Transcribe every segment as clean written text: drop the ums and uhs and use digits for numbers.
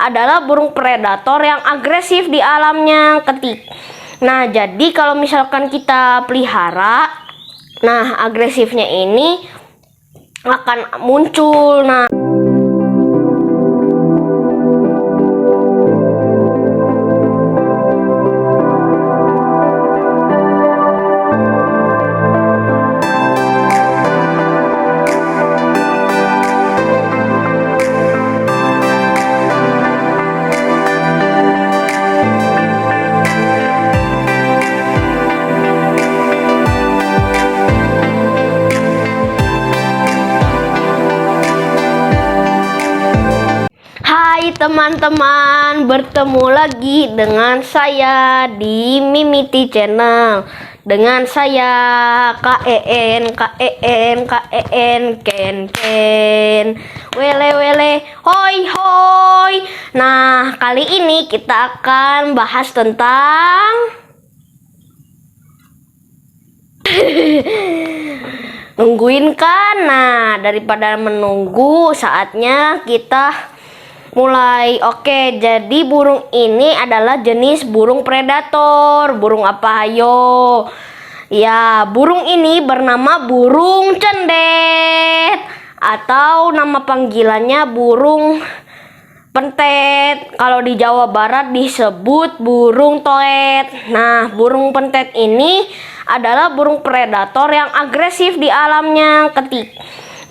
adalah burung predator yang agresif di alamnya ketik. Nah, jadi kalau misalkan kita pelihara, nah agresifnya ini akan muncul. Nah, hai teman-teman, bertemu lagi dengan saya di Mimiti Channel. Dengan saya KEN wele wele hoi hoi. Nah, kali ini kita akan bahas tentang nungguin kan. Nah, daripada menunggu, saatnya kita mulai. Oke, jadi burung ini adalah jenis burung predator. Burung apa, ayo? Ya, burung ini bernama burung cendet, atau nama panggilannya burung pentet. Kalau di Jawa Barat disebut burung toet. Nah, burung pentet ini adalah burung predator yang agresif di alamnya ketik.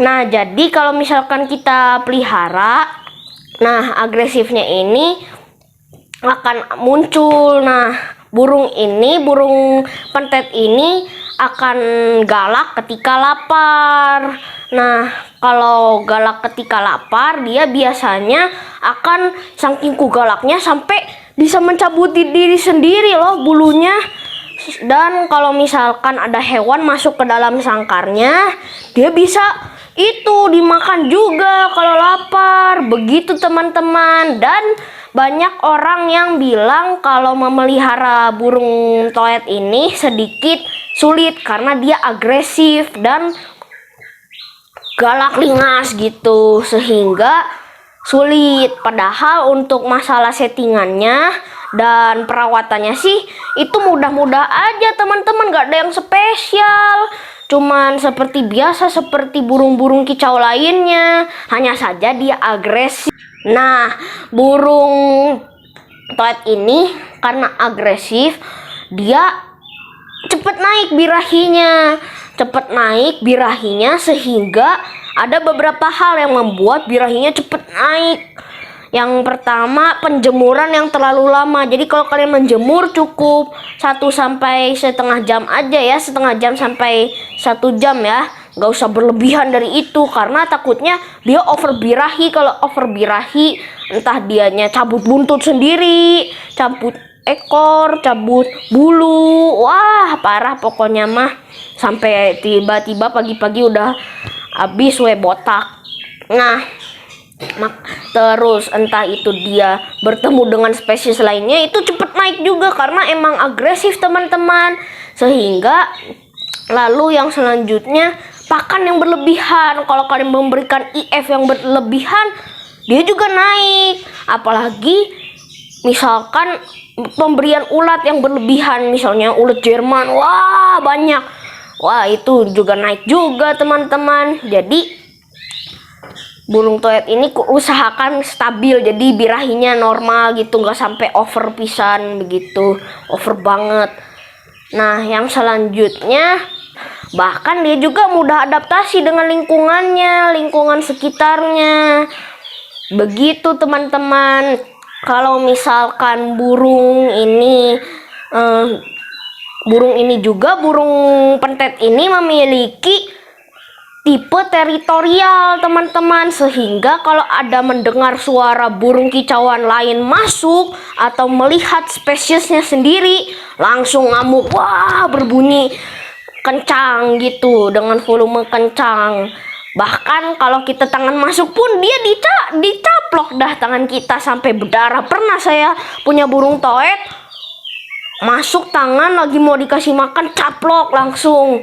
Nah, jadi kalau misalkan kita pelihara, nah agresifnya ini akan muncul. Nah, burung pentet ini akan galak ketika lapar. Nah, kalau galak ketika lapar, dia biasanya akan saking galaknya sampai bisa mencabuti diri sendiri loh bulunya. Dan kalau misalkan ada hewan masuk ke dalam sangkarnya, dia bisa itu dimakan juga kalau lapar. Begitu teman-teman. Dan banyak orang yang bilang kalau memelihara burung toet ini sedikit sulit karena dia agresif dan galak lingas gitu, sehingga sulit. Padahal untuk masalah settingannya dan perawatannya sih itu mudah-mudah aja teman-teman, gak ada yang spesial. Cuman seperti biasa, seperti burung-burung kicau lainnya, hanya saja dia agresif. Nah, burung toet ini karena agresif, dia cepet naik birahinya, sehingga ada beberapa hal yang membuat birahinya cepet naik. Yang pertama, penjemuran yang terlalu lama. Jadi kalau kalian menjemur cukup 1–1,5 jam aja ya, setengah jam sampai 1 jam ya. Gak usah berlebihan dari itu, karena takutnya dia over birahi. Kalau over birahi, entah dianya cabut buntut sendiri, cabut ekor, cabut bulu, wah parah pokoknya mah. Sampai tiba-tiba pagi-pagi udah habis botak. Nah, terus entah itu dia bertemu dengan spesies lainnya, itu cepet naik juga karena emang agresif teman-teman. Sehingga lalu yang selanjutnya, pakan yang berlebihan. Kalau kalian memberikan IF yang berlebihan, dia juga naik. Apalagi misalkan pemberian ulat yang berlebihan, misalnya ulat Jerman, wah banyak, wah itu juga naik juga teman-teman. Jadi burung toet ini usahakan stabil, jadi birahinya normal gitu, nggak sampai over pisan begitu, over banget. Nah, yang selanjutnya, bahkan dia juga mudah adaptasi dengan lingkungan sekitarnya. Begitu teman-teman. Kalau misalkan burung pentet ini memiliki tipe teritorial teman-teman, sehingga kalau ada mendengar suara burung kicauan lain masuk atau melihat spesiesnya sendiri, langsung ngamuk, wah berbunyi kencang gitu, dengan volume kencang. Bahkan kalau kita tangan masuk pun dia dicaplok dah tangan kita sampai berdarah. Pernah saya punya burung toet, masuk tangan lagi mau dikasih makan, caplok langsung,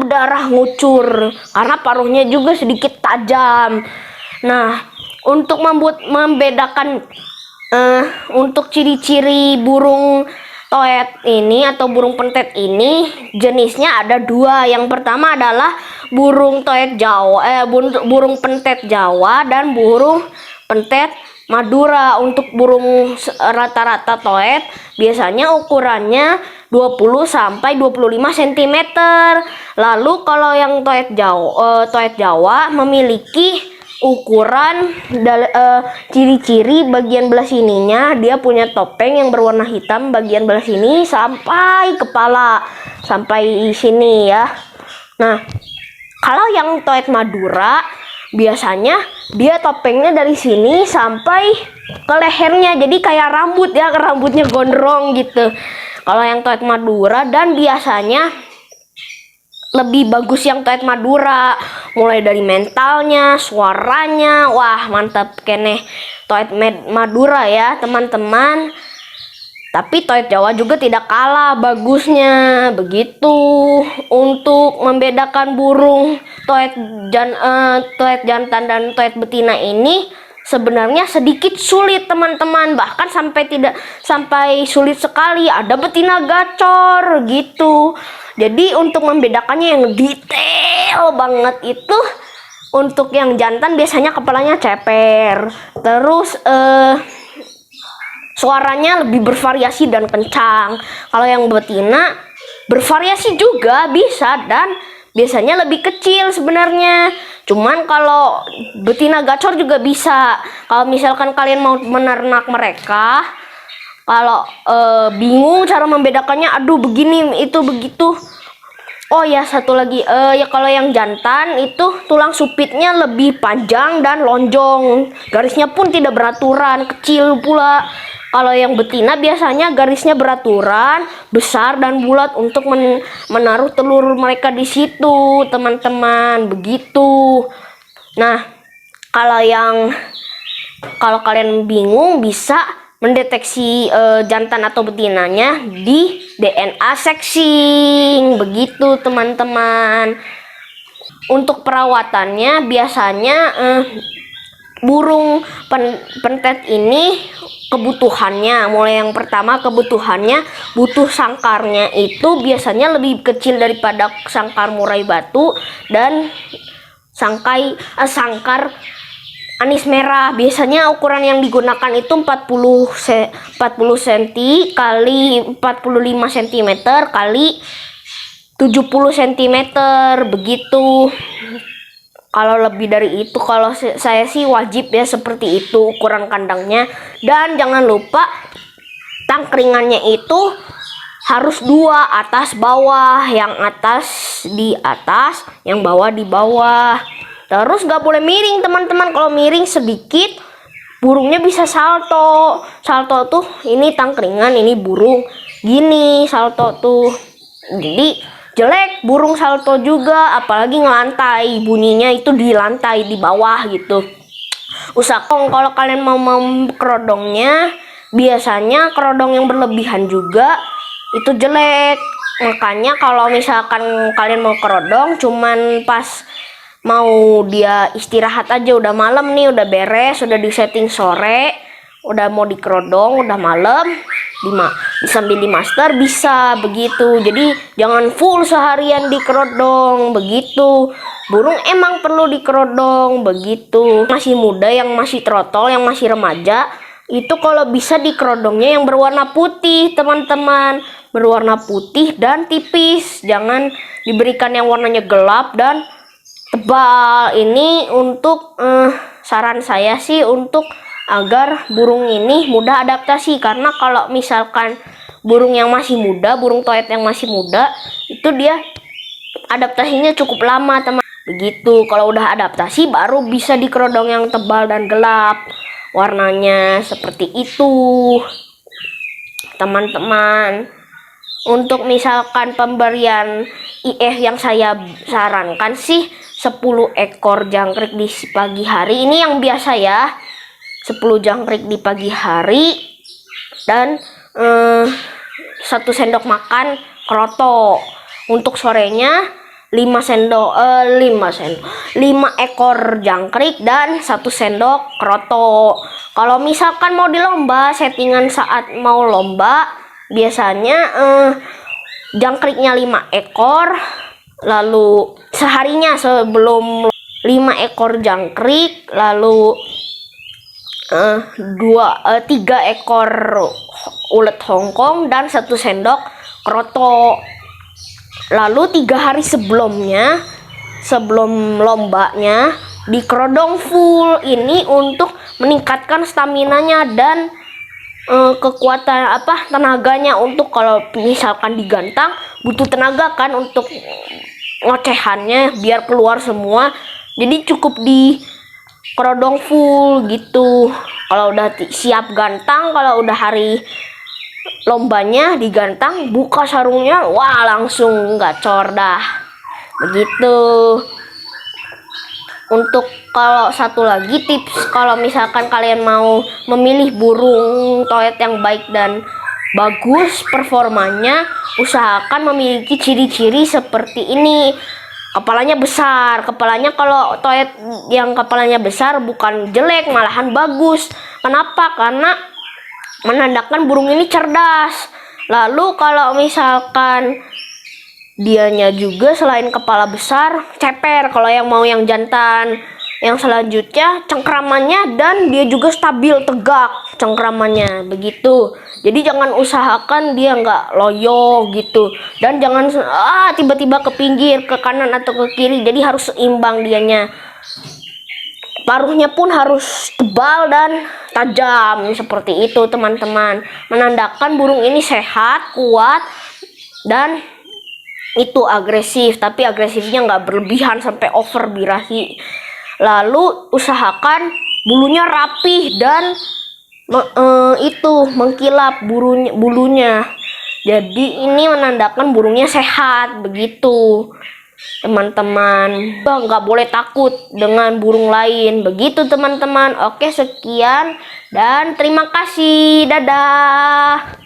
berdarah ngucur karena paruhnya juga sedikit tajam. Nah, Untuk membedakan untuk ciri-ciri burung toet ini atau burung pentet ini, jenisnya ada dua. Yang pertama adalah burung toet Jawa, burung pentet Jawa dan burung pentet Madura. Untuk burung rata-rata toet biasanya ukurannya 20 sampai 25 cm. Lalu kalau yang toet Jawa memiliki ukuran ciri-ciri bagian belah sininya, dia punya topeng yang berwarna hitam bagian belah sini sampai kepala, sampai sini ya. Nah, kalau yang toet Madura biasanya dia topengnya dari sini sampai ke lehernya, jadi kayak rambut ya, rambutnya gondrong gitu kalau yang toet Madura. Dan biasanya lebih bagus yang toet Madura, mulai dari mentalnya, suaranya, wah mantap keneh toet Madura ya teman-teman. Tapi toet Jawa juga tidak kalah bagusnya. Begitu untuk membedakan burung toet jantan dan toet betina ini sebenarnya sedikit sulit teman-teman, bahkan sampai sulit sekali. Ada betina gacor gitu. Jadi untuk membedakannya yang detail banget itu, untuk yang jantan biasanya kepalanya ceper, terus suaranya lebih bervariasi dan kencang. Kalau yang betina bervariasi juga bisa dan biasanya lebih kecil sebenarnya. Cuman kalau betina gacor juga bisa. Kalau misalkan kalian mau menernak mereka, kalau bingung cara membedakannya, aduh begini itu begitu. Oh ya, satu lagi ya, kalau yang jantan itu tulang supitnya lebih panjang dan lonjong. Garisnya pun tidak beraturan, kecil pula. Kalau yang betina biasanya garisnya beraturan, besar dan bulat untuk menaruh telur mereka di situ, teman-teman. Begitu. Nah, kalau kalian bingung bisa mendeteksi jantan atau betinanya di DNA sexing. Begitu teman-teman. Untuk perawatannya biasanya burung pentet ini kebutuhannya, mulai yang pertama kebutuhannya butuh sangkarnya itu biasanya lebih kecil daripada sangkar murai batu dan sangkar anis merah. Biasanya ukuran yang digunakan itu 40 cm kali 45 cm kali 70 cm begitu. Kalau lebih dari itu, kalau saya sih wajib ya seperti itu ukuran kandangnya. Dan jangan lupa tangkringannya itu harus dua, atas bawah, yang atas di atas, yang bawah di bawah. Terus gak boleh miring teman-teman. Kalau miring sedikit burungnya bisa salto. Salto tuh ini tangkringan, ini burung gini salto tuh, jadi jelek burung salto juga, apalagi ngelantai, bunyinya itu di lantai di bawah gitu. Usahakan kalau kalian mau kerodongnya, biasanya kerodong yang berlebihan juga itu jelek. Makanya kalau misalkan kalian mau kerodong cuman pas mau dia istirahat aja, udah malam nih, udah beres, udah disetting sore, udah mau dikerodong, udah malam, sambil di master bisa begitu. Jadi jangan full seharian dikerodong begitu. Burung emang perlu dikerodong begitu. Masih muda, yang masih trotol, yang masih remaja, itu kalau bisa dikerodongnya yang berwarna putih teman-teman, berwarna putih dan tipis. Jangan diberikan yang warnanya gelap dan tebal. Ini untuk saran saya sih untuk agar burung ini mudah adaptasi. Karena kalau misalkan burung yang masih muda, burung toet yang masih muda, itu dia adaptasinya cukup lama teman. Begitu, kalau udah adaptasi baru bisa dikerodong yang tebal dan gelap warnanya, seperti itu teman-teman. Untuk misalkan pemberian IF yang saya sarankan sih 10 ekor jangkrik di pagi hari. Ini yang biasa ya, 10 jangkrik di pagi hari dan 1 sendok makan kroto. Untuk sorenya 5 ekor jangkrik dan 1 sendok kroto. Kalau misalkan mau di lomba, settingan saat mau lomba biasanya jangkriknya 5 ekor, lalu seharinya sebelum 5 ekor jangkrik, lalu 3 ekor ulet Hongkong dan 1 sendok kroto. Lalu 3 hari sebelumnya, sebelum lombanya, dikerodong full. Ini untuk meningkatkan staminanya dan kekuatan tenaganya, untuk kalau misalkan digantang butuh tenaga kan untuk ngocehannya biar keluar semua. Jadi cukup di kerodong full gitu. Kalau udah siap gantang, kalau udah hari lombanya digantang, buka sarungnya, wah langsung gacor dah. Begitu. Untuk kalau satu lagi tips, kalau misalkan kalian mau memilih burung toet yang baik dan bagus performanya, usahakan memiliki ciri-ciri seperti ini. Kepalanya besar. Kepalanya kalau toet yang kepalanya besar bukan jelek, malahan bagus. Kenapa? Karena menandakan burung ini cerdas. Lalu kalau misalkan dianya juga selain kepala besar, ceper kalau yang mau yang jantan. Yang selanjutnya cengkramannya, dan dia juga stabil tegak cengkramannya begitu. Jadi jangan usahakan dia nggak loyo gitu, dan jangan tiba-tiba ke pinggir, ke kanan atau ke kiri. Jadi harus seimbang dianya. Paruhnya pun harus tebal dan tajam seperti itu teman-teman. Menandakan burung ini sehat, kuat, dan itu agresif, tapi agresifnya nggak berlebihan sampai over birahi. Lalu usahakan bulunya rapih dan mengkilap bulunya. Jadi ini menandakan burungnya sehat begitu teman-teman. Nggak boleh takut dengan burung lain begitu teman-teman. Oke, sekian dan terima kasih, dadah.